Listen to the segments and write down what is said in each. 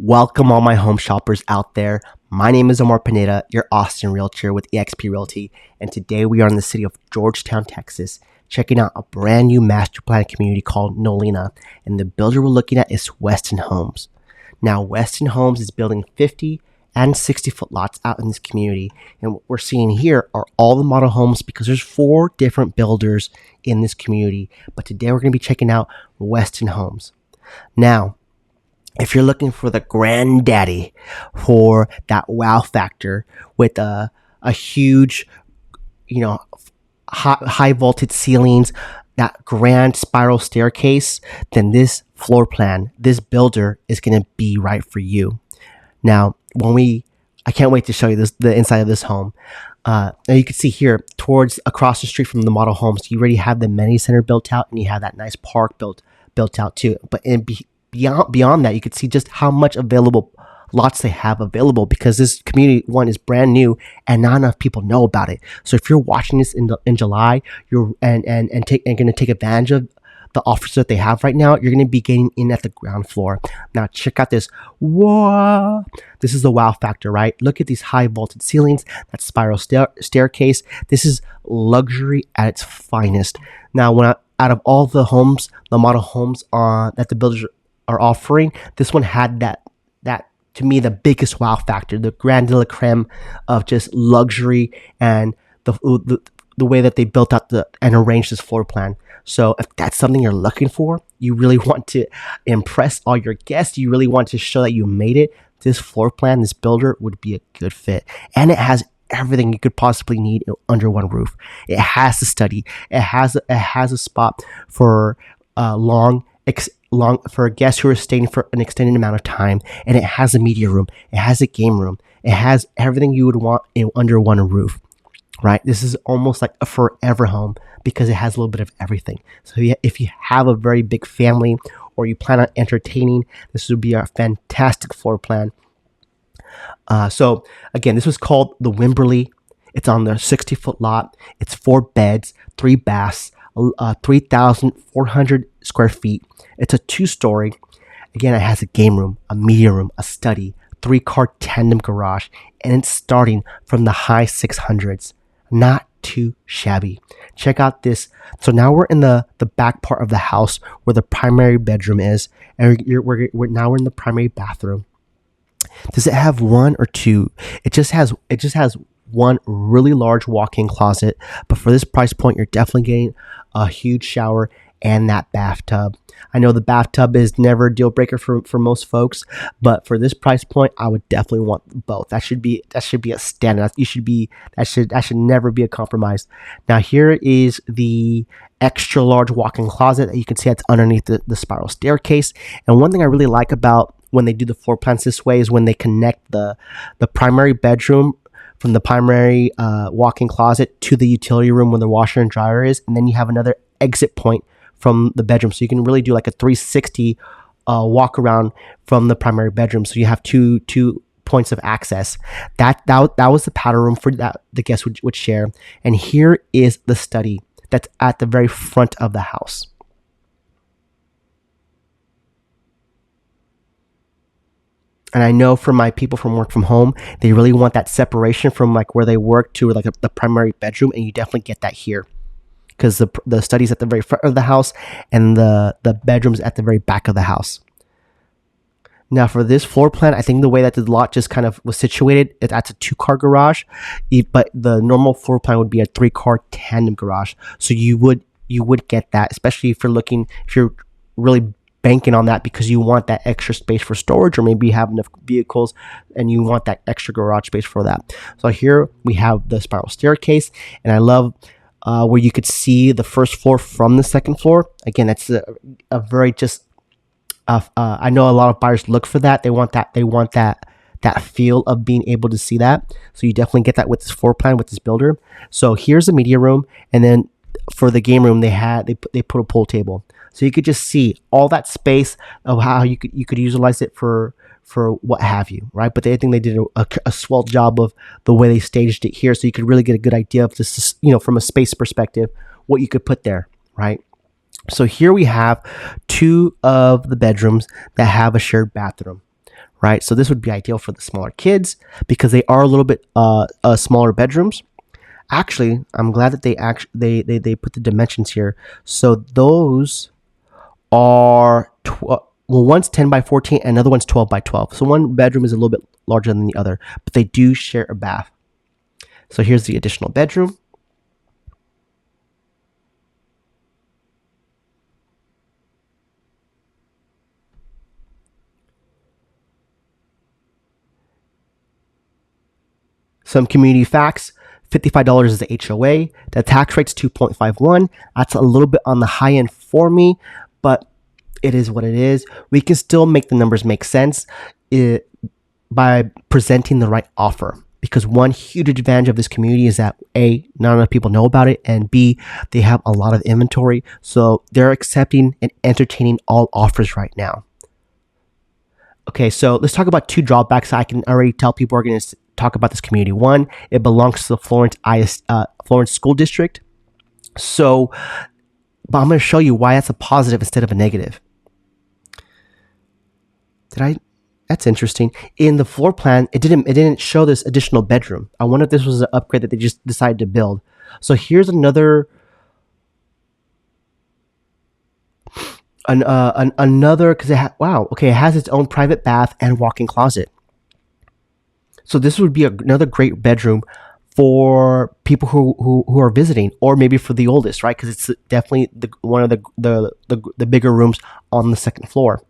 Welcome all my home shoppers out there. My name is Omar Pineda, your Austin realtor with eXp Realty, and today we are in the city of Georgetown, Texas, checking out a brand new master plan community called Nolina, and the builder we're looking at is Westin Homes. Now, Westin Homes is building 50 and 60-foot lots out in this community, and what we're seeing here are all the model homes because there's 4 different builders in this community, but today we're going to be checking out Westin Homes. Now, if you're looking for the granddaddy for that wow factor with a huge, high vaulted ceilings, that grand spiral staircase, then this floor plan, this builder is going to be right for you. Now, I can't wait to show you the inside of this home. Now you can see here towards across the street from the model homes, you already have the amenity center built out, and you have that nice park built out too. But beyond that, you can see just how much available lots they have available because this community one is brand new and not enough people know about it. So if you're watching this in July, you're going to take advantage of the offers that they have right now, you're going to be getting in at the ground floor. Now check out this. Whoa! This is the wow factor, right? Look at these high vaulted ceilings, that spiral staircase. This is luxury at its finest. Now, out of all the homes, the model homes that the builders are offering, this one had that to me the biggest wow factor, the grand de la creme of just luxury and the way that they built out and arranged this floor plan. So if that's something you're looking for, you really want to impress all your guests, you really want to show that you made it, this floor plan, this builder would be a good fit. And it has everything you could possibly need under one roof. It has the study. It has a spot for for guests who are staying for an extended amount of time, and it has a media room, it has a game room, it has everything you would want under one roof, right? This is almost like a forever home because it has a little bit of everything. So if you have a very big family or you plan on entertaining, this would be a fantastic floor plan. So again, this was called the Wimberly. It's on the 60-foot lot. It's 4 beds, 3 baths, 3,400 square feet. It's a 2-story. Again, it has a game room, a media room, a study, 3-car tandem garage, and it's starting from the high 600s. Not too shabby. Check out this. So now we're in the back part of the house where the primary bedroom is, and we're in the primary bathroom. Does it have one or two? It just has one really large walk-in closet, but for this price point, you're definitely getting a huge shower and that bathtub. I know the bathtub is never a deal breaker for most folks, but for this price point, I would definitely want both. That should be a standard. That should never be a compromise. Now here is the extra large walk-in closet that you can see that's underneath the spiral staircase. And one thing I really like about when they do the floor plans this way is when they connect the primary bedroom from the primary walk-in closet to the utility room where the washer and dryer is, and then you have another exit point from the bedroom. So you can really do like a 360 walk around from the primary bedroom. So you have two points of access. That was the powder room for that the guests would share. And here is the study that's at the very front of the house. And I know from my people from work from home, they really want that separation from like where they work to like the primary bedroom, and you definitely get that here because the study's at the very front of the house and the bedroom's at the very back of the house. Now for this floor plan, I think the way that the lot just kind of was situated, that's a 2-car garage, but the normal floor plan would be a 3-car tandem garage. So you would get that, especially if you're really banking on that because you want that extra space for storage, or maybe you have enough vehicles and you want that extra garage space for that. So here we have the spiral staircase, and I love where you could see the first floor from the second floor. Again, that's a very just I know a lot of buyers look for that. They want that feel of being able to see that. So you definitely get that with this floor plan with this builder. So here's the media room, and then for the game room they put a pool table. So you could just see all that space of how you could utilize it for what have you, right? But I think they did a swell job of the way they staged it here, so you could really get a good idea of this, from a space perspective, what you could put there, right? So here we have 2 of the bedrooms that have a shared bathroom, right? So this would be ideal for the smaller kids because they are a little bit smaller bedrooms. Actually, I'm glad that they put the dimensions here. So those are one's 10 by 14 and another one's 12 by 12. So one bedroom is a little bit larger than the other, but they do share a bath. So here's the additional bedroom. Some community facts. $55 is the HOA. The tax rate's 2.51. That's a little bit on the high end for me, but it is what it is. We can still make the numbers make sense by presenting the right offer. Because one huge advantage of this community is that A, not enough people know about it, and B, they have a lot of inventory. So they're accepting and entertaining all offers right now. Okay, so let's talk about 2 drawbacks. I can already tell people are going to talk about this community. One, it belongs to the Florence School District. So, but I'm going to show you why that's a positive instead of a negative. That's interesting. In the floor plan, it didn't show this additional bedroom. I wonder if this was an upgrade that they just decided to build. So here's another because it has its own private bath and walk-in closet. So this would be another great bedroom for people who are visiting, or maybe for the oldest, right? Because it's definitely one of the bigger rooms on the second floor.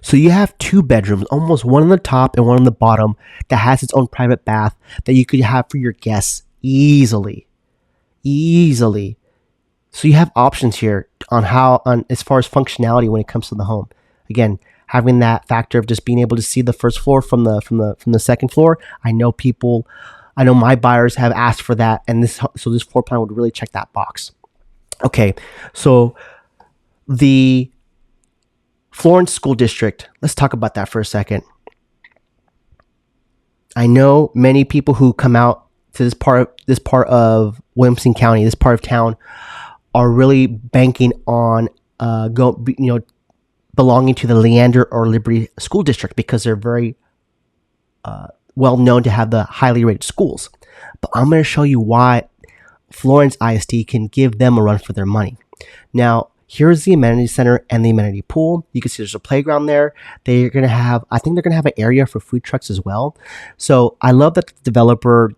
So you have 2 bedrooms, almost one on the top and one on the bottom, that has its own private bath that you could have for your guests easily. So you have options here on as far as functionality when it comes to the home. Again, having that factor of just being able to see the first floor from the second floor. I know my buyers have asked for that, and this floor plan would really check that box. Okay, so the Florence School District. Let's talk about that for a second. I know many people who come out to this part of Williamson County, this part of town, are really banking on belonging to the Leander or Liberty School District because they're very well known to have the highly rated schools. But I'm going to show you why Florence ISD can give them a run for their money. Now, here's the amenity center and the amenity pool. You can see there's a playground there. I think they're going to have an area for food trucks as well. So I love that the developer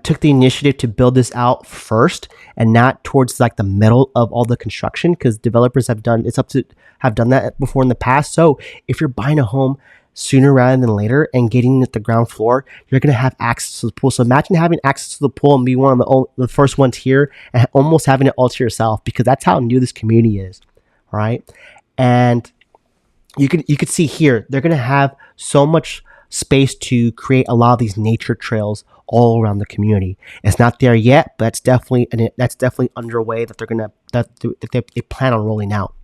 took the initiative to build this out first and not towards like the middle of all the construction, because developers have done that before in the past. So if you're buying a home sooner rather than later and getting at the ground floor, you're going to have access to the pool. So imagine having access to the pool and be one of the first ones here and almost having it all to yourself, because that's how new this community is. All right. And you could see here, they're going to have so much space to create a lot of these nature trails all around the community. It's not there yet, but that's definitely underway that they plan on rolling out.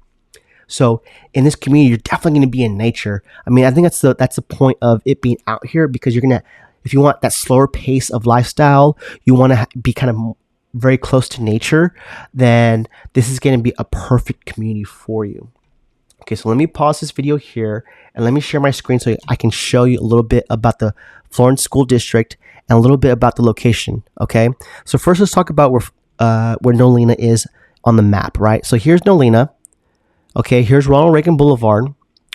So in this community, you're definitely going to be in nature. I mean, I think that's the point of it being out here, because if you want that slower pace of lifestyle, you want to be kind of very close to nature, then this is going to be a perfect community for you. Okay, so let me pause this video here and let me share my screen so I can show you a little bit about the Florence School District and a little bit about the location. Okay, so first let's talk about where Nolina is on the map, right? So here's Nolina. Okay, here's Ronald Reagan Boulevard,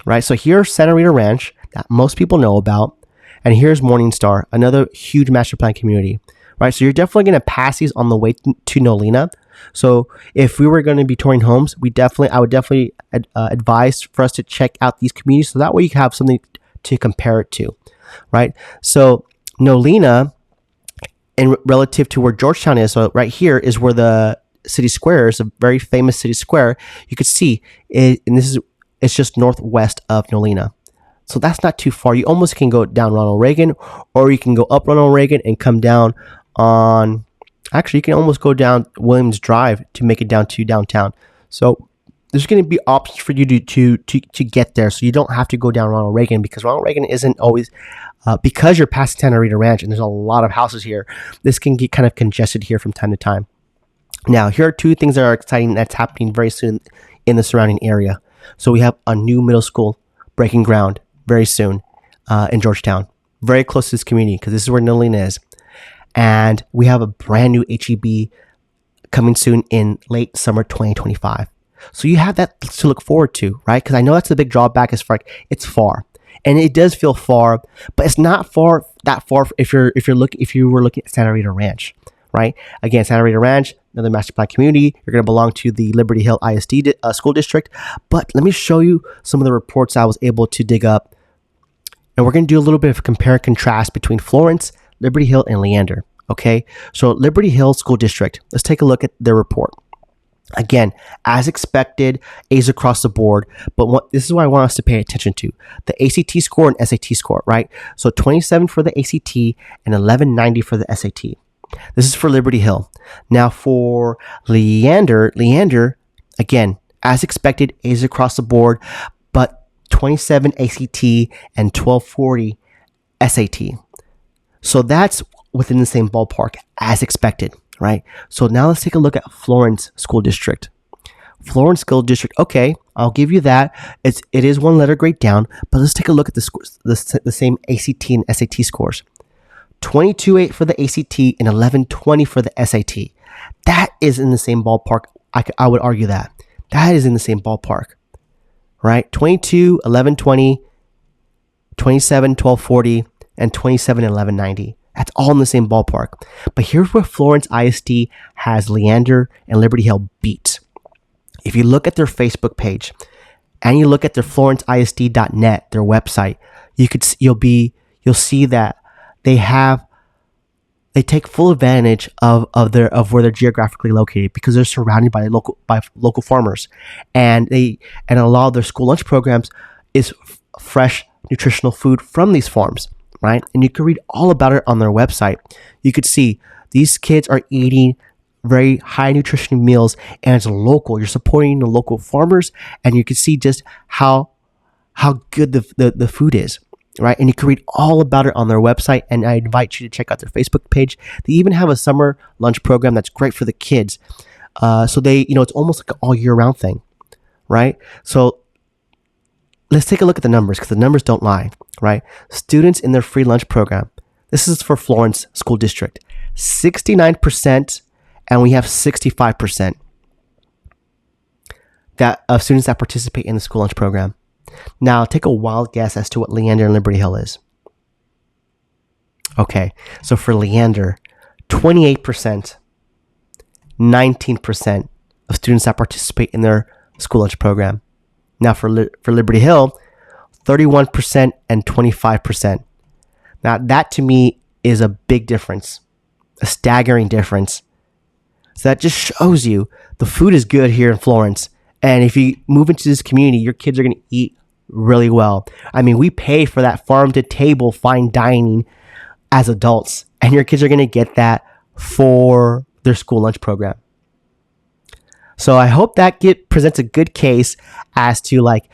right? So here's Santa Rita Ranch that most people know about. And here's Morningstar, another huge master plan community, right? So you're definitely going to pass these on the way to Nolina. So if we were going to be touring homes, I would definitely advise for us to check out these communities, so that way you can have something to compare it to, right? So Nolina, in relative to where Georgetown is, so right here is where the city square is, a very famous city square. You could see it, and it's just northwest of Nolina. So that's not too far. You almost can go down Ronald Reagan, or you can go up Ronald Reagan and come down on, actually you can almost go down Williams Drive to make it down to downtown. So there's going to be options for you to get there. So you don't have to go down Ronald Reagan, because Ronald Reagan isn't always, because you're past Santa Rita Ranch and there's a lot of houses here, this can get kind of congested here from time to time. Now, here are two things that are exciting that's happening very soon in the surrounding area. So we have a new middle school breaking ground very soon in Georgetown, very close to this community because this is where Nolina is. And we have a brand new HEB coming soon in late summer 2025. So you have that to look forward to, right? Because I know that's the big drawback is for it's far. And it does feel far, but it's not that far if you were looking at Santa Rita Ranch, right? Again, Santa Rita Ranch, another master plan community. You're going to belong to the Liberty Hill ISD school district. But let me show you some of the reports I was able to dig up. And we're going to do a little bit of compare and contrast between Florence, Liberty Hill, and Leander. Okay, so Liberty Hill School District. Let's take a look at their report. Again, as expected, A's across the board. But this is what I want us to pay attention to: the ACT score and SAT score, right? So 27 for the ACT and 1190 for the SAT. This is for Liberty Hill. Now for Leander, again, as expected, A's across the board, but 27 ACT and 1240 SAT. So that's within the same ballpark as expected, right? So now let's take a look at Florence School District. Florence School District, okay, I'll give you that. It is one letter grade down, but let's take a look at the scores, the same ACT and SAT scores. 22.8 for the ACT and 1120 for the SAT. That is in the same ballpark. I would argue that. That is in the same ballpark, right? 22, 1120, 27, 1240, and 27, 1190. That's all in the same ballpark. But here's where Florence ISD has Leander and Liberty Hill beat. If you look at their Facebook page and you look at their florenceisd.net, their website, you'll see that they take full advantage of where they're geographically located because they're surrounded by local farmers, and a lot of their school lunch programs is fresh nutritional food from these farms. Right? And you can read all about it on their website. You could see these kids are eating very high nutrition meals and it's local. You're supporting the local farmers and you can see just how good the food is, right? And you can read all about it on their website, and I invite you to check out their Facebook page. They even have a summer lunch program that's great for the kids. So it's almost like an all year round thing, right? So let's take a look at the numbers because the numbers don't lie, right? Students in their free lunch program. This is for Florence School District. 69%, and we have 65% of students that participate in the school lunch program. Now, take a wild guess as to what Leander and Liberty Hill is. Okay, so for Leander, 28%, 19% of students that participate in their school lunch program. Now for Liberty Hill, 31% and 25%. Now that to me is a big difference, a staggering difference. So that just shows you the food is good here in Florence. And if you move into this community, your kids are going to eat really well. I mean, we pay for that farm to table fine dining as adults, and your kids are going to get that for their school lunch program. So I hope that presents a good case as to like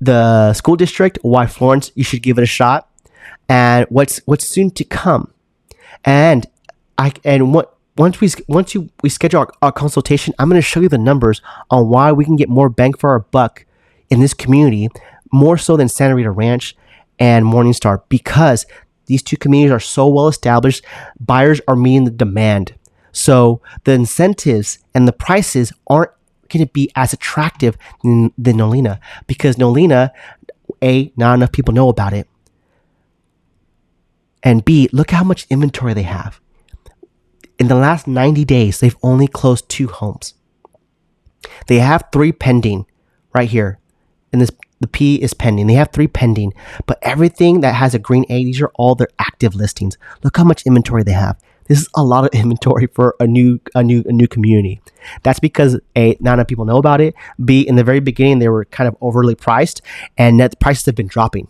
the school district, why Florence, you should give it a shot, and what's soon to come. And once we schedule our consultation, I'm going to show you the numbers on why we can get more bang for our buck in this community, more so than Santa Rita Ranch and Morningstar, because these two communities are so well established. Buyers are meeting the demand. So the incentives and the prices aren't going to be as attractive than Nolina, because Nolina, A, not enough people know about it, and B, look how much inventory they have. In the last 90 days, they've only closed 2 homes. They have 3 pending right here. And the P is pending. They have 3 pending, but everything that has a green A, these are all their active listings. Look how much inventory they have. This is a lot of inventory for a new community. That's because A, not enough people know about it. B, in the very beginning, they were kind of overly priced, and net prices have been dropping.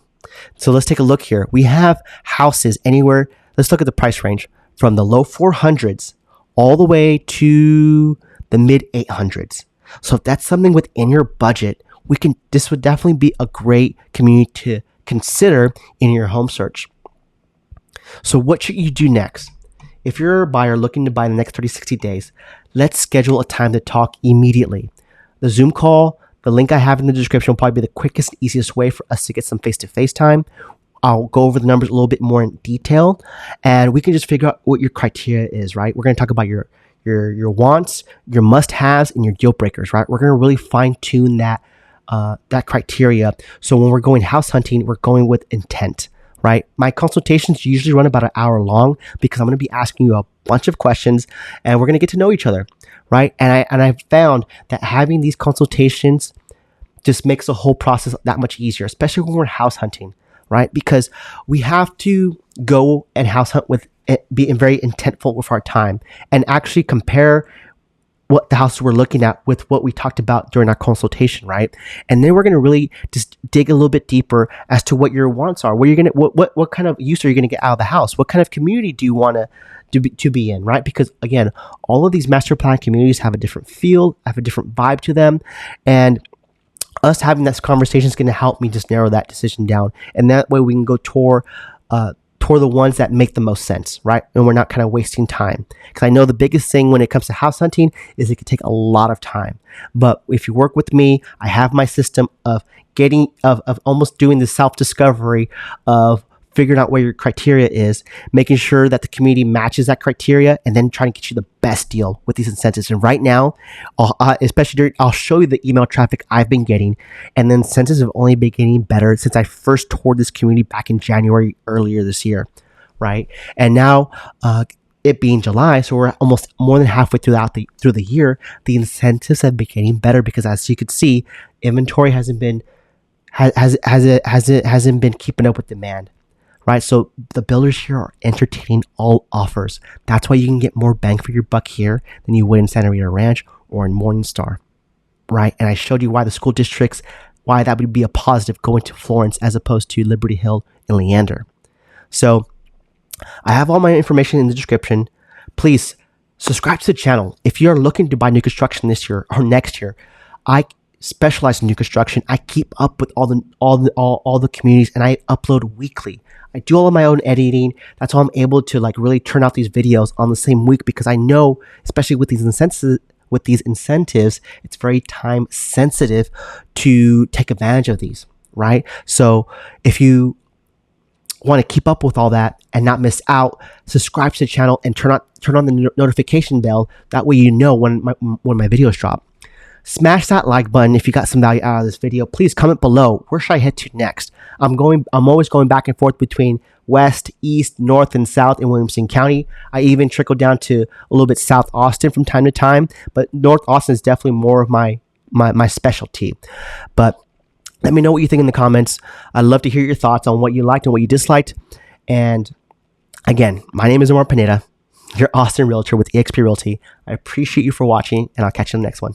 So let's take a look here. We have houses anywhere. Let's look at the price range from the low 400s all the way to the mid 800s. So if that's something within your budget, this would definitely be a great community to consider in your home search. So what should you do next? if you're a buyer looking to buy in the next 30, 60 days, let's schedule a time to talk immediately. The Zoom call, the link I have in the description will probably be the quickest, easiest way for us to get some face-to-face time. I'll go over the numbers a little bit more in detail, and we can just figure out what your criteria is, right? We're going to talk about your wants, your must-haves, and your deal breakers, right? We're going to really fine-tune that criteria. So when we're going house hunting, we're going with intent, right? My consultations usually run about an hour long because I'm going to be asking you a bunch of questions, and we're going to get to know each other, right? And I've found that having these consultations just makes the whole process that much easier, especially when we're house hunting, right? Because we have to go and house hunt with it, being very intentful with our time and actually compare what the houses we're looking at with what we talked about during our consultation, right? And then we're going to really just dig a little bit deeper as to what your wants are. What kind of use are you going to get out of the house? What kind of community do you want to be in, right? Because again, all of these master plan communities have a different feel, have a different vibe to them, and us having this conversation is going to help me just narrow that decision down, and that way we can go toward the ones that make the most sense, right? And we're not kind of wasting time. Because I know the biggest thing when it comes to house hunting is it can take a lot of time. But if you work with me, I have my system of almost doing the self-discovery of figuring out where your criteria is, making sure that the community matches that criteria, and then trying to get you the best deal with these incentives. And right now, I'll show you the email traffic I've been getting, and then incentives have only been getting better since I first toured this community back in January earlier this year, right? And now, it being July, so we're almost more than halfway through the year, the incentives have been getting better because, as you could see, inventory hasn't been keeping up with demand. Right, so the builders here are entertaining all offers. That's why you can get more bang for your buck here than you would in Santa Rita Ranch or in Morningstar, right? And I showed you why the school districts, why that would be a positive going to Florence as opposed to Liberty Hill and Leander. So I have all my information in the description. Please subscribe to the channel. If you're looking to buy new construction this year or next year, I specialize in new construction. I keep up with all the communities, and I upload weekly. I do all of my own editing. That's how I'm able to really turn out these videos on the same week, because I know, especially with these incentives, it's very time sensitive to take advantage of these, right? So if you want to keep up with all that and not miss out, subscribe to the channel and turn on the notification bell. That way you know when my videos drop. Smash that like button if you got some value out of this video. Please comment below. Where should I head to next? I'm always going back and forth between west, east, north, and south in Williamson County. I even trickle down to a little bit South Austin from time to time, but North Austin is definitely more of my specialty. But let me know what you think in the comments. I'd love to hear your thoughts on what you liked and what you disliked. And again, my name is Omar Pineda, your Austin Realtor with eXp Realty. I appreciate you for watching, and I'll catch you in the next one.